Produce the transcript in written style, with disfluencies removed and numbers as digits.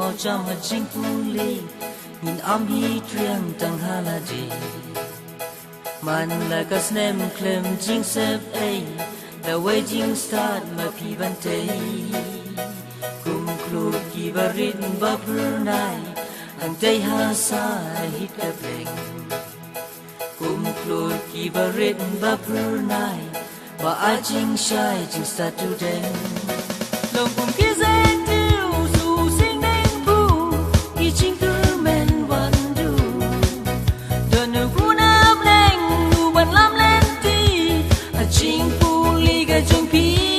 mau chăm hạt chính puli nhìn am hi triang tang haladi man like a snem clem jing sep a the waiting start ma pi bante kum klur ki barit ba purnai ang tay ha sa hit ka pleng kum klur ki barit ba purnai ba a jing shai jing start to den lòng kum ki zen tu su sing neng bu ki jing tu men wan du don nu ku nam leng nu ban lam len ti a jing pu li ga jong pi